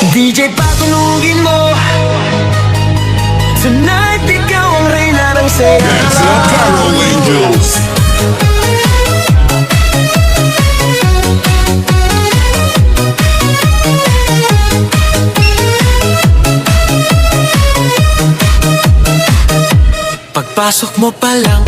DJ patunugin mo, tonight ikaw ang reyna ng saya. That's the Apparel Angels. Pagpasok mo pa lang,